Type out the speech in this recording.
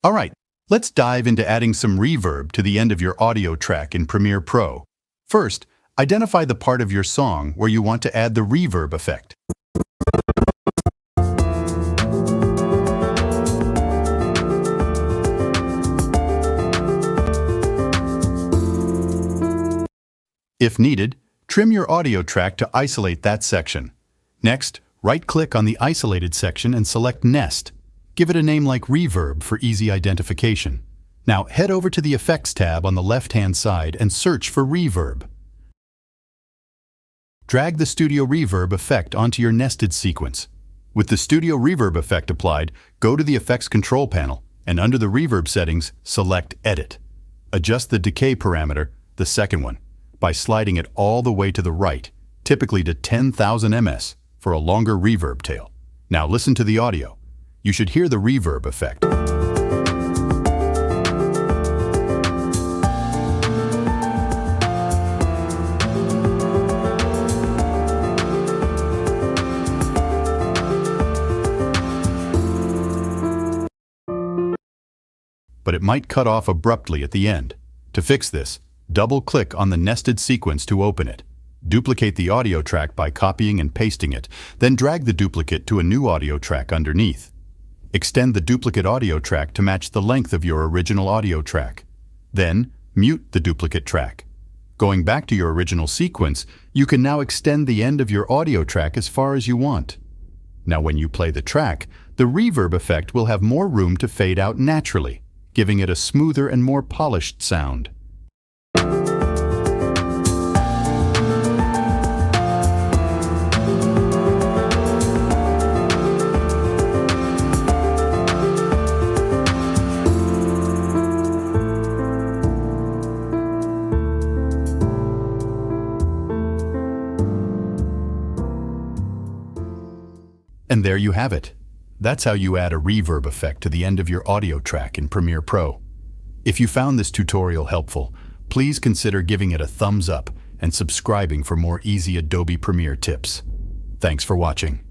All right, let's dive into adding some reverb to the end of your audio track in Premiere Pro. First, identify the part of your song where you want to add the reverb effect. If needed, trim your audio track to isolate that section. Next, right-click on the isolated section and select Nest. Give it a name like Reverb for easy identification. Now head over to the Effects tab on the left-hand side and search for Reverb. Drag the Studio Reverb effect onto your nested sequence. With the Studio Reverb effect applied, go to the Effects control panel and under the Reverb settings, select Edit. Adjust the decay parameter, the second one, by sliding it all the way to the right, typically to 10,000 ms, for a longer reverb tail. Now listen to the audio. You should hear the reverb effect. But it might cut off abruptly at the end. To fix this, double-click on the nested sequence to open it. Duplicate the audio track by copying and pasting it, then drag the duplicate to a new audio track underneath. Extend the duplicate audio track to match the length of your original audio track. Then, mute the duplicate track. Going back to your original sequence, you can now extend the end of your audio track as far as you want. Now when you play the track, the reverb effect will have more room to fade out naturally, giving it a smoother and more polished sound. And there you have it. That's how you add a reverb effect to the end of your audio track in Premiere Pro. If you found this tutorial helpful, please consider giving it a thumbs up and subscribing for more easy Adobe Premiere tips. Thanks for watching.